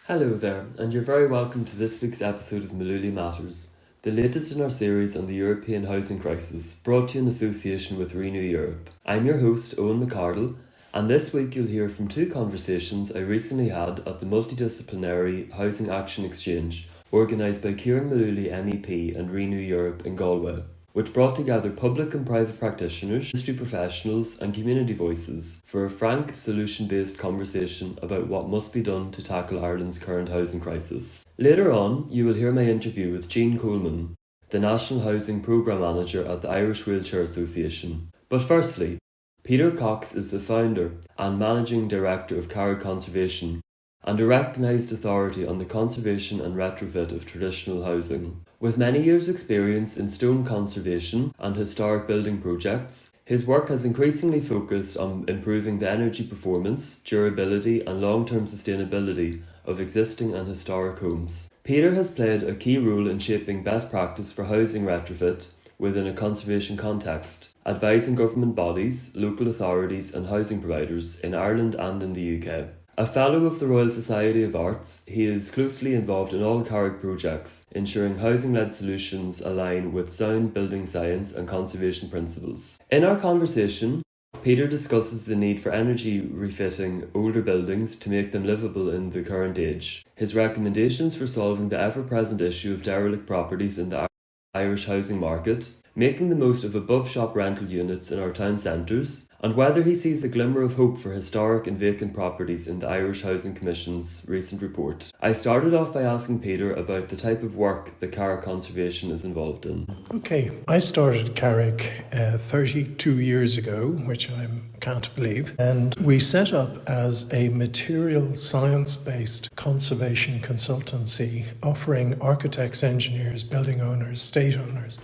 Hello there, and you're very welcome to this week's episode of Mullooly Matters, the latest in our series on the European housing crisis, brought to you in association with Renew Europe. I'm your host, Eoghan McArdle, and this week you'll hear from two conversations I recently had at the multidisciplinary Housing Action Exchange, organised by Ciaran Mullooly MEP and Renew Europe in Galway, which brought together public and private practitioners, industry professionals and community voices for a frank, solution-based conversation about what must be done to tackle Ireland's current housing crisis. Later on, you will hear my interview with Coleman, the National Housing Programme Manager at the Irish Wheelchair Association. But firstly, Peter Cox is the founder and Managing Director of Carrig Conservation and a recognised authority on the conservation and retrofit of traditional housing. With many years' experience in stone conservation and historic building projects, his work has increasingly focused on improving the energy performance, durability and long-term sustainability of existing and historic homes. Peter has played a key role in shaping best practice for housing retrofit within a conservation context, advising government bodies, local authorities and housing providers in Ireland and in the UK. A Fellow of the Royal Society of Arts, he is closely involved in all Carrig projects, ensuring housing-led solutions align with sound building science and conservation principles. In our conversation, Peter discusses the need for energy refitting older buildings to make them livable in the current age, his recommendations for solving the ever-present issue of derelict properties in the Irish housing market, making the most of above-shop rental units in our town centres, and whether he sees a glimmer of hope for historic and vacant properties in the Irish Housing Commission's recent report. I started off by asking Peter about the type of work that Carrig Conservation is involved in. Okay, I started Carrig 32 years ago, which I can't believe, and we set up as a material science-based conservation consultancy offering architects, engineers, building owners, state owners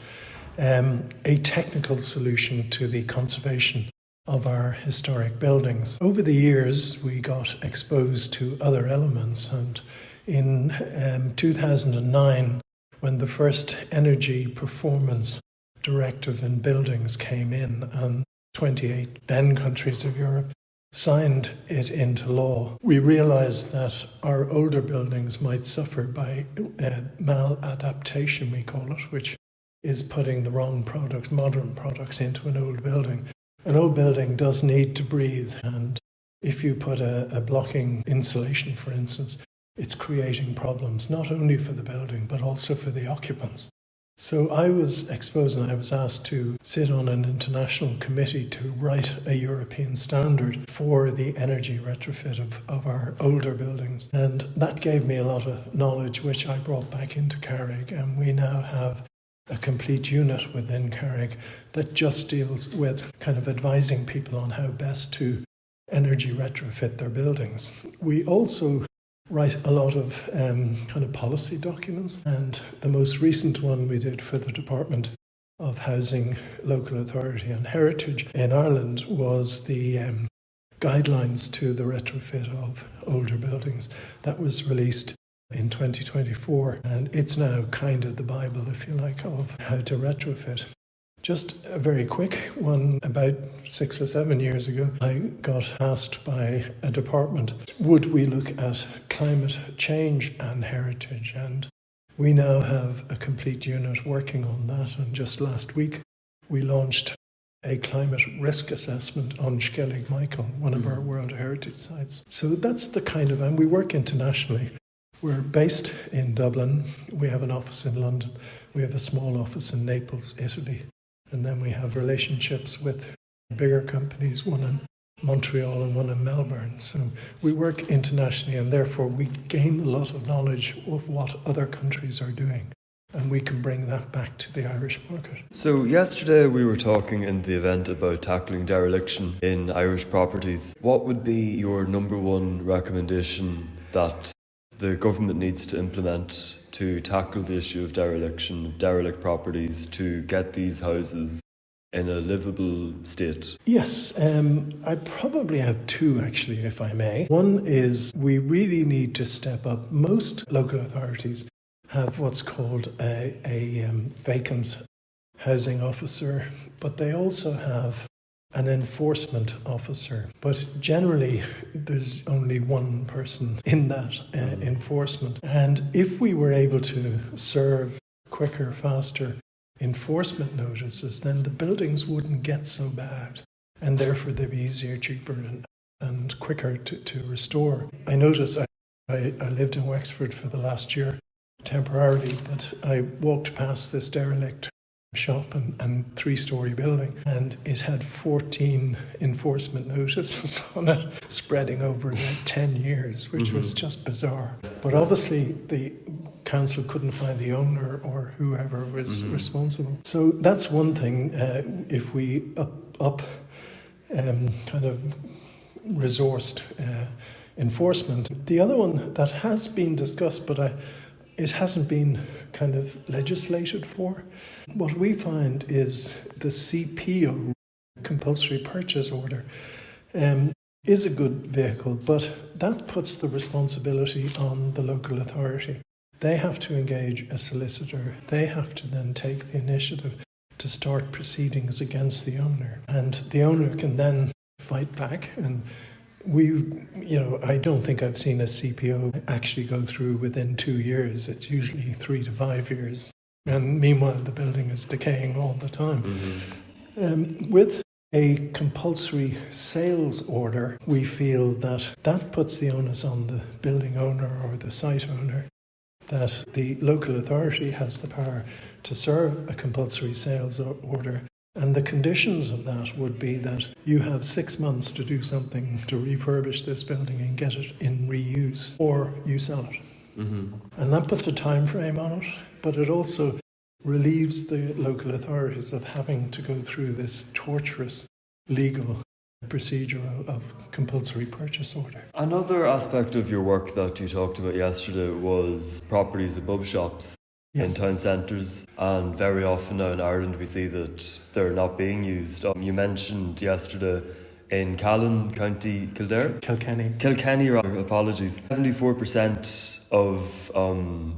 a technical solution to the conservation of our historic buildings. Over the years, we got exposed to other elements, and in 2009, when the first energy performance directive in buildings came in, and 28 then countries of Europe signed it into law, we realised that our older buildings might suffer by maladaptation, we call it, which is putting the wrong products, modern products, into an old building. An old building does need to breathe, and if you put a blocking insulation, for instance, it's creating problems not only for the building but also for the occupants. So I was exposed and I was asked to sit on an international committee to write a European standard for the energy retrofit of our older buildings. And that gave me a lot of knowledge which I brought back into Carrig, and we now have a complete unit within Carrig that just deals with kind of advising people on how best to energy retrofit their buildings. We also write a lot of kind of policy documents, and the most recent one we did for the Department of Housing, Local Authority and Heritage in Ireland was the guidelines to the retrofit of older buildings. That was released in 2024, and it's now kind of the Bible, if you like, of how to retrofit. Just a very quick one, about 6 or 7 years ago, I got asked by a department, would we look at climate change and heritage? And we now have a complete unit working on that, and just last week we launched a climate risk assessment on Skellig Michael, one of our World Heritage sites. So that's the kind of, and we work internationally. We're based in Dublin, we have an office in London, we have a small office in Naples, Italy, and then we have relationships with bigger companies, one in Montreal and one in Melbourne. So we work internationally, and therefore we gain a lot of knowledge of what other countries are doing, and we can bring that back to the Irish market. So yesterday we were talking in the event about tackling dereliction in Irish properties. What would be your number one recommendation that the government needs to implement to tackle the issue of dereliction, derelict properties, to get these houses in a livable state? Yes, I probably have two, actually, if I may. One is we really need to step up. Most local authorities have what's called a vacant housing officer, but they also have an enforcement officer. But generally, there's only one person in that enforcement. And if we were able to serve quicker, faster enforcement notices, then the buildings wouldn't get so bad. And therefore, they'd be easier, cheaper, and quicker to restore. I noticed I lived in Wexford for the last year temporarily, but I walked past this derelict shop and 3-story building, and it had 14 enforcement notices on it, spreading over like 10 years, which was just bizarre. But obviously the council couldn't find the owner or whoever was responsible. So that's one thing. If we up kind of resourced enforcement. The other one that has been discussed, but it hasn't been kind of legislated for. What we find is the CPO, compulsory purchase order, is a good vehicle, but that puts the responsibility on the local authority. They have to engage a solicitor. They have to then take the initiative to start proceedings against the owner. And the owner can then fight back. And I don't think I've seen a CPO actually go through within 2 years. It's usually 3 to 5 years. And meanwhile, the building is decaying all the time. With a compulsory sales order, we feel that puts the onus on the building owner or the site owner, that the local authority has the power to serve a compulsory sales order. And the conditions of that would be that you have 6 months to do something to refurbish this building and get it in reuse, or you sell it. And that puts a time frame on it, but it also relieves the local authorities of having to go through this torturous legal procedure of compulsory purchase order. Another aspect of your work that you talked about yesterday was properties above shops. Yeah. In town centres, and very often now in Ireland we see that they're not being used. You mentioned yesterday in Callan, County Kildare? Kilkenny, apologies. 74% of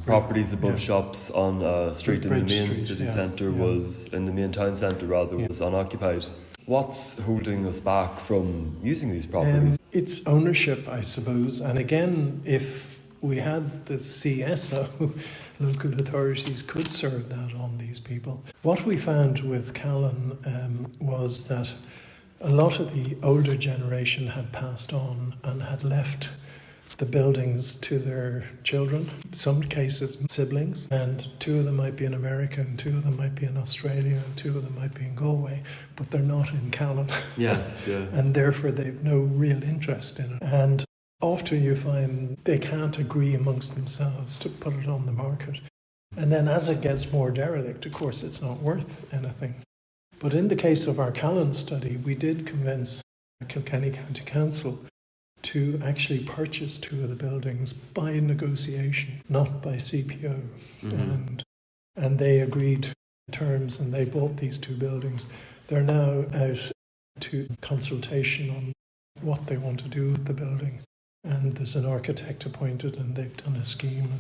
properties above shops on a street in the main city centre was, in the main town centre rather, was unoccupied. What's holding us back from using these properties? It's ownership, I suppose. And again, if we had the CSO, local authorities could serve that on these people. What we found with Callan was that a lot of the older generation had passed on and had left the buildings to their children, some cases siblings, and 2 of them might be in America and 2 of them might be in Australia and 2 of them might be in Galway, but they're not in Callan. Yes, yeah. And therefore they've no real interest in it. And often you find they can't agree amongst themselves to put it on the market. And then as it gets more derelict, of course, it's not worth anything. But in the case of our Callan study, we did convince Kilkenny County Council to actually purchase 2 of the buildings by negotiation, not by CPO. And they agreed terms and they bought these 2 buildings. They're now out to consultation on what they want to do with the building. And there's an architect appointed and they've done a scheme.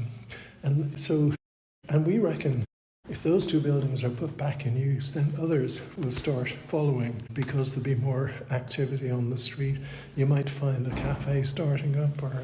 And we reckon if those 2 buildings are put back in use, then others will start following because there'll be more activity on the street. You might find a cafe starting up or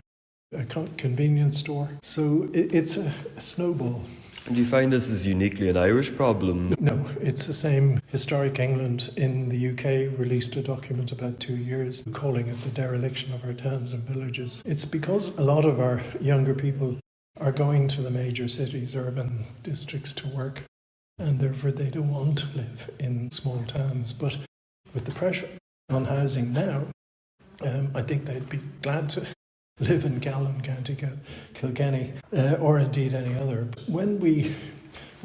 a convenience store. So it's a snowball. And do you find this is uniquely an Irish problem? No, it's the same. Historic England in the UK released a document about 2 years calling it the dereliction of our towns and villages. It's because a lot of our younger people are going to the major cities, urban districts to work, and therefore they don't want to live in small towns. But with the pressure on housing now, I think they'd be glad to live in Callan, County Kilkenny, or indeed any other. When we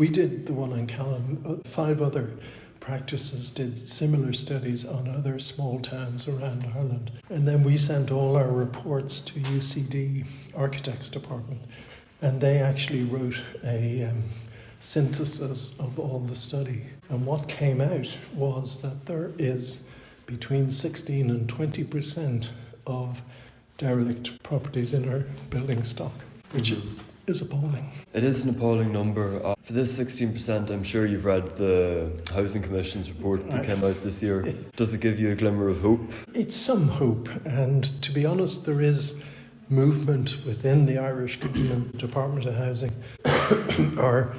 did the one in Callan, 5 other practices did similar studies on other small towns around Ireland. And then we sent all our reports to UCD Architects Department, and they actually wrote a synthesis of all the study. And what came out was that there is between 16 and 20% of derelict properties in our building stock, which is appalling. It is an appalling number. For this 16%, I'm sure you've read the Housing Commission's report that came out this year. Does it give you a glimmer of hope? It's some hope, and to be honest, there is movement within the Irish Government Department of Housing are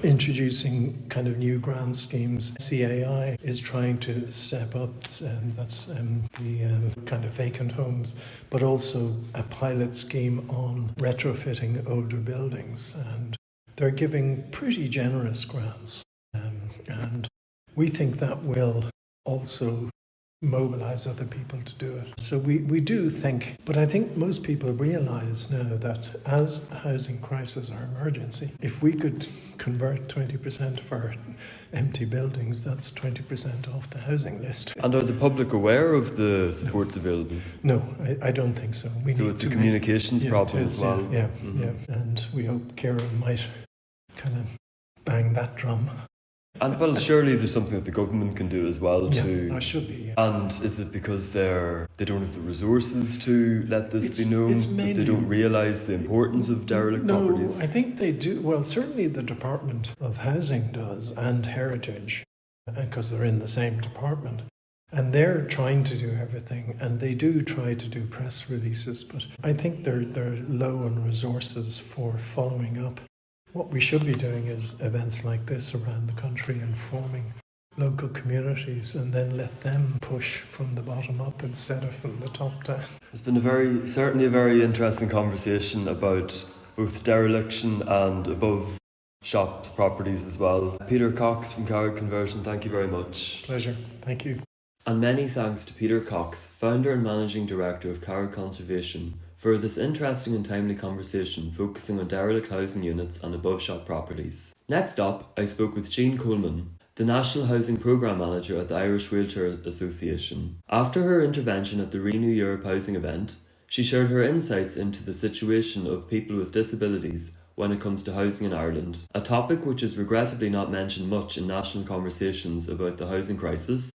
introducing kind of new grant schemes. CAI is trying to step up, that's the kind of vacant homes, but also a pilot scheme on retrofitting older buildings, and they're giving pretty generous grants, and we think that will also mobilise other people to do it. So we do think, but I think most people realise now that as a housing crisis or emergency, if we could convert 20% of our empty buildings, that's 20% off the housing list. And are the public aware of the supports available? No, I don't think so. So it's a communications problem as well? Yeah. And we hope Ciaran might kind of bang that drum. And well, surely there's something that the government can do as well to. Yeah, should be. Yeah. And is it because they don't have the resources to let this be known? That they don't realise the importance of derelict properties? No, I think they do. Well, certainly the Department of Housing does, and Heritage, because they're in the same department. And they're trying to do everything, and they do try to do press releases, but I think they're low on resources for following up. What we should be doing is events like this around the country, informing local communities, and then let them push from the bottom up instead of from the top down. It's been certainly a very interesting conversation about both dereliction and above shop properties as well. Peter Cox from Carrig Conversion, thank you very much. Pleasure, thank you. And many thanks to Peter Cox, founder and managing director of Carrig Conservation, for this interesting and timely conversation focusing on derelict housing units and above shop properties. Next up, I spoke with Jean Coleman, the National Housing Programme Manager at the Irish Wheelchair Association. After her intervention at the Renew Europe housing event, she shared her insights into the situation of people with disabilities when it comes to housing in Ireland, a topic which is regrettably not mentioned much in national conversations about the housing crisis,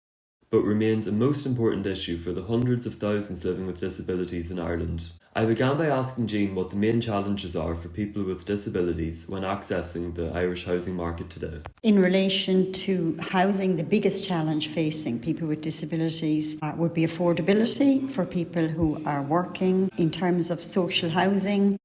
but remains a most important issue for the hundreds of thousands living with disabilities in Ireland. I began by asking Jean what the main challenges are for people with disabilities when accessing the Irish housing market today. In relation to housing, the biggest challenge facing people with disabilities would be affordability for people who are working. In terms of social housing,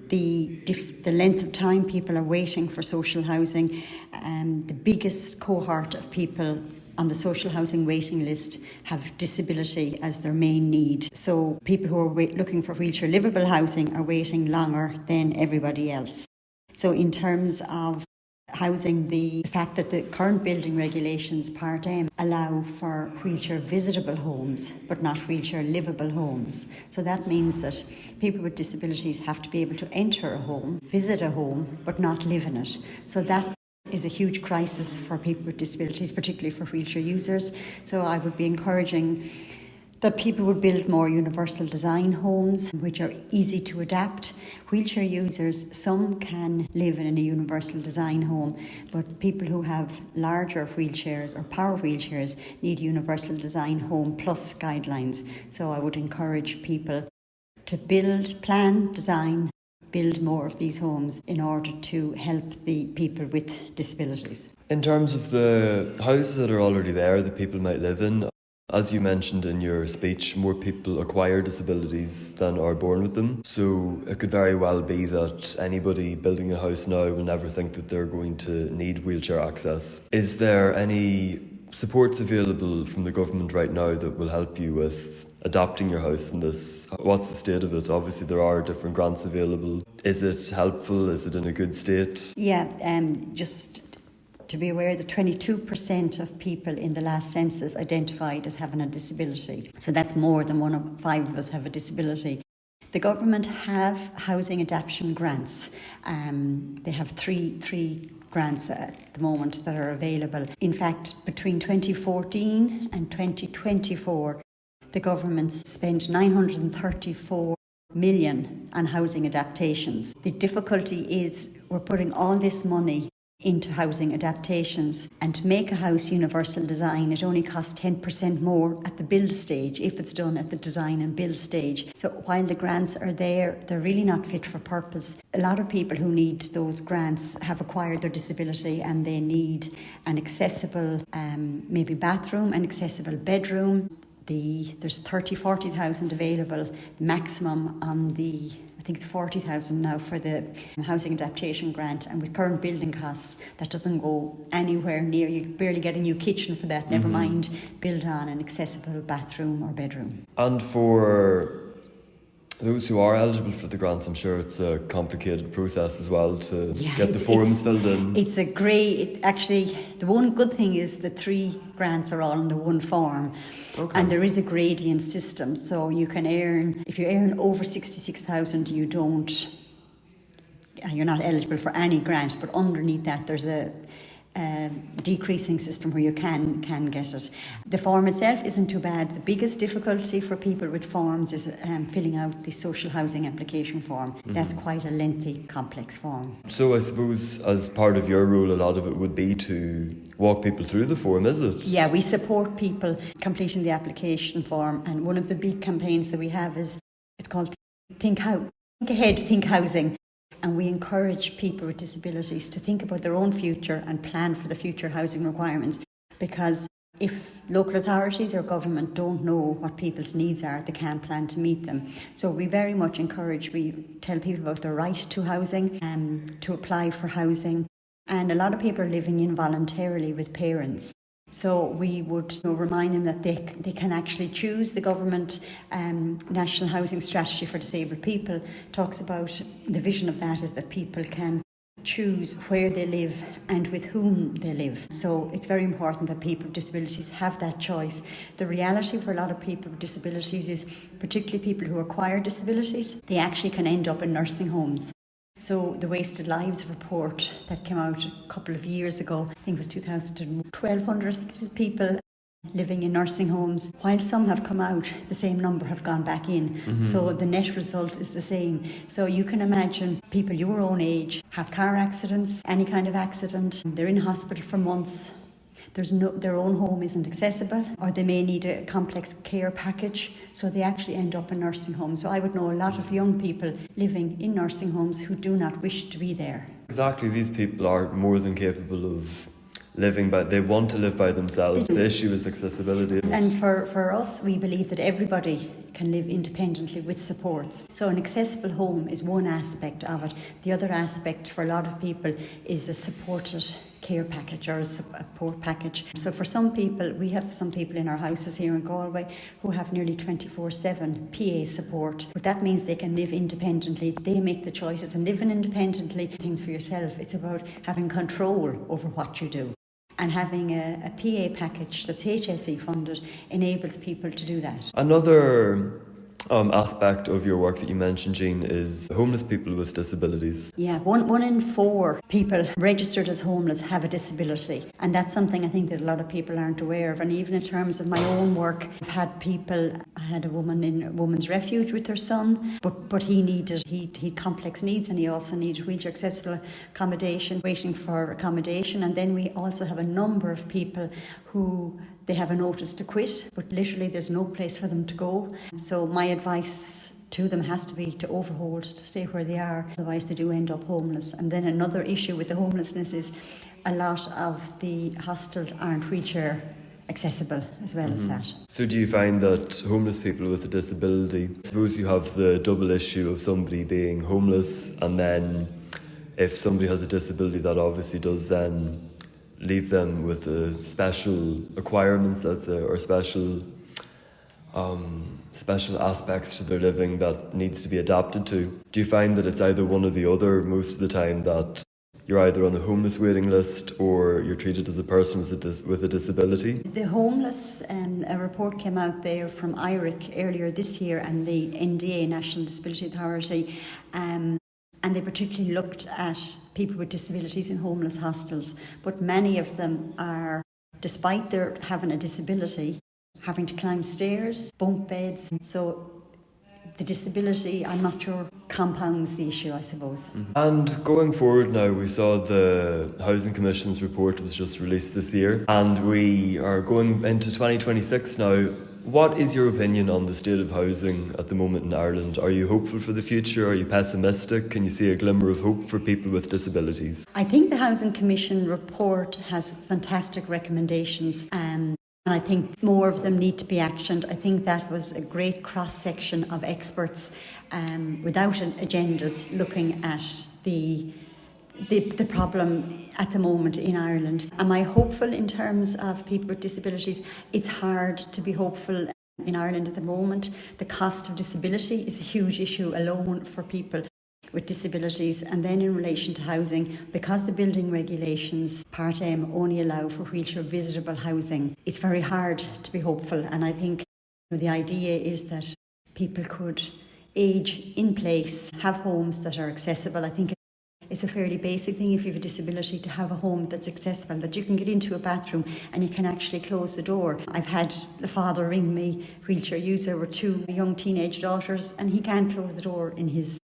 the length of time people are waiting for social housing, the biggest cohort of people on the social housing waiting list have disability as their main need. So people who are looking for wheelchair livable housing are waiting longer than everybody else. So in terms of housing, the fact that the current building regulations, Part M, allow for wheelchair visitable homes but not wheelchair livable homes. So that means that people with disabilities have to be able to enter a home, visit a home, but not live in it. So that is a huge crisis for people with disabilities, particularly for wheelchair users. So I would be encouraging that people would build more universal design homes which are easy to adapt. Wheelchair users, some can live in a universal design home, but people who have larger wheelchairs or power wheelchairs need universal design home plus guidelines. So I would encourage people to build, plan, design, build more of these homes in order to help the people with disabilities. In terms of the houses that are already there that people might live in, as you mentioned in your speech, more people acquire disabilities than are born with them. So it could very well be that anybody building a house now will never think that they're going to need wheelchair access. Is there any supports available from the government right now that will help you with adapting your house in this? What's the state of it? Obviously there are different grants available. Is it helpful? Is it in a good state? Yeah, just to be aware that 22% of people in the last census identified as having a disability. So that's more than 1 of 5 of us have a disability. The government have housing adaptation grants. They have three grants at the moment that are available. In fact, between 2014 and 2024, the government spent 934 million on housing adaptations. The difficulty is we're putting all this money into housing adaptations. And to make a house universal design, it only costs 10% more at the build stage if it's done at the design and build stage. So while the grants are there, they're really not fit for purpose. A lot of people who need those grants have acquired their disability and they need an accessible maybe bathroom, an accessible bedroom. There's 40,000 available, maximum on I think it's 40,000 now for the housing adaptation grant, and with current building costs that doesn't go anywhere near, you barely get a new kitchen for that, never mind build on an accessible bathroom or bedroom. And for those who are eligible for the grants, I'm sure it's a complicated process as well to get the forms filled in. It's actually, the one good thing is the 3 grants are all in the one form. Okay. And there is a gradient system, so you can earn, if you earn over 66,000, you're not eligible for any grant, but underneath that there's a decreasing system where you can get it. The form itself isn't too bad. The biggest difficulty for people with forms is filling out the social housing application form. That's quite a lengthy, complex form. So I suppose as part of your role, a lot of it would be to walk people through the form, is it? Yeah, we support people completing the application form, and one of the big campaigns that we have it's called Think Ahead, Think Housing. And we encourage people with disabilities to think about their own future and plan for the future housing requirements. Because if local authorities or government don't know what people's needs are, they can't plan to meet them. So we very much we tell people about their right to housing and to apply for housing. And a lot of people are living involuntarily with parents. So we would remind them that they can actually choose. The government National Housing Strategy for Disabled People talks about the vision of that is that people can choose where they live and with whom they live. So it's very important that people with disabilities have that choice. The reality for a lot of people with disabilities is, particularly people who acquire disabilities, they actually can end up in nursing homes. So the Wasted Lives report that came out a couple of years ago, I think it was 1,200 people living in nursing homes. While some have come out, the same number have gone back in. So the net result is the same. So you can imagine people your own age have car accidents, any kind of accident. They're in hospital for months. Their own home isn't accessible, or they may need a complex care package, so they actually end up in nursing homes. So I would know a lot of young people living in nursing homes who do not wish to be there. Exactly, these people are more than capable of living they want to live by themselves. The issue is accessibility. And for us, we believe that everybody can live independently with supports. So an accessible home is one aspect of it. The other aspect for a lot of people is a supported care package or a support package. So for some people, we have some people in our houses here in Galway who have nearly 24/7 PA support. But that means they can live independently. They make the choices, and living independently, things for yourself. It's about having control over what you do. And having a PA package that's HSE funded enables people to do that. Another aspect of your work that you mentioned, Jean, is homeless people with disabilities. Yeah, one in 4 people registered as homeless have a disability, and that's something I think that a lot of people aren't aware of. And even in terms of my own work, I had a woman in a woman's refuge with her son, but he had complex needs, and he also needed wheelchair accessible accommodation, waiting for accommodation. And then we also have a number of people who they have a notice to quit, but literally there's no place for them to go. So my advice to them has to be to overhold, to stay where they are, otherwise they do end up homeless. And then another issue with the homelessness is a lot of the hostels aren't wheelchair accessible as well as that. So do you find that homeless people with a disability, suppose you have the double issue of somebody being homeless, and then if somebody has a disability, that obviously does then leave them with special requirements, let's say, or special aspects to their living that needs to be adapted to. Do you find that it's either one or the other most of the time, that you're either on a homeless waiting list or you're treated as a person with a disability? The homeless, a report came out there from IRIC earlier this year, and the NDA, National Disability Authority, and they particularly looked at people with disabilities in homeless hostels. But many of them are, despite their having a disability, having to climb stairs, bunk beds. So the disability, I'm not sure, compounds the issue, I suppose. And going forward now, we saw the Housing Commission's report was just released this year, and we are going into 2026 now. What is your opinion on the state of housing at the moment in Ireland? Are you hopeful for the future? Are you pessimistic? Can you see a glimmer of hope for people with disabilities? I think the Housing Commission report has fantastic recommendations, and I think more of them need to be actioned. I think that was a great cross-section of experts without agendas looking at the problem at the moment in Ireland. Am I hopeful in terms of people with disabilities? It's hard to be hopeful in Ireland at the moment. The cost of disability is a huge issue alone for people with disabilities. And then in relation to housing, because the building regulations, Part M, only allow for wheelchair visitable housing, it's very hard to be hopeful. And I think the idea is that people could age in place, have homes that are accessible. I think it's a fairly basic thing if you have a disability to have a home that's accessible, that you can get into a bathroom and you can actually close the door. I've had a father ring me, wheelchair user, with 2 young teenage daughters, and he can't close the door in his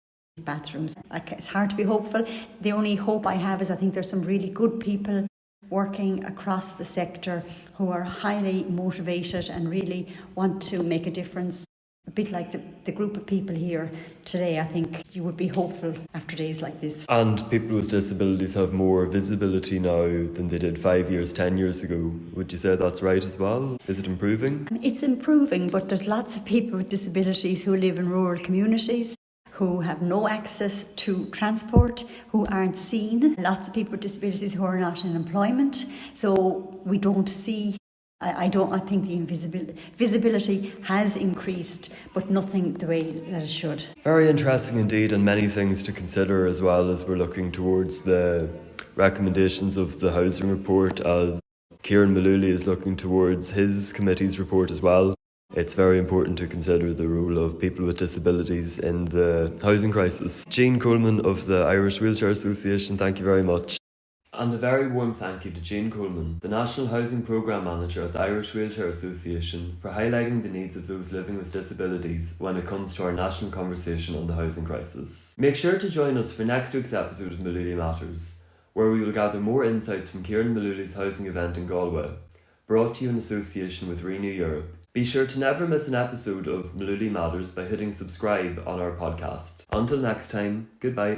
bathrooms. It's hard to be hopeful. The only hope I have is I think there's some really good people working across the sector who are highly motivated and really want to make a difference. A bit like the group of people here today, I think you would be hopeful after days like this. And people with disabilities have more visibility now than they did 5 years, 10 years ago. Would you say that's right as well? Is it improving? It's improving, but there's lots of people with disabilities who live in rural communities, who have no access to transport, who aren't seen. Lots of people with disabilities who are not in employment. So we don't see. I think the visibility has increased, but nothing the way that it should. Very interesting indeed, and many things to consider as well as we're looking towards the recommendations of the housing report, as Ciaran Mullooly is looking towards his committee's report as well. It's very important to consider the role of people with disabilities in the housing crisis. Jean Coleman of the Irish Wheelchair Association, thank you very much. And a very warm thank you to Jean Coleman, the National Housing Programme Manager at the Irish Wheelchair Association, for highlighting the needs of those living with disabilities when it comes to our national conversation on the housing crisis. Make sure to join us for next week's episode of Mullooly Matters, where we will gather more insights from Ciaran Mullooly's housing event in Galway, brought to you in association with Renew Europe. Be sure to never miss an episode of Mullooly Matters by hitting subscribe on our podcast. Until next time, goodbye.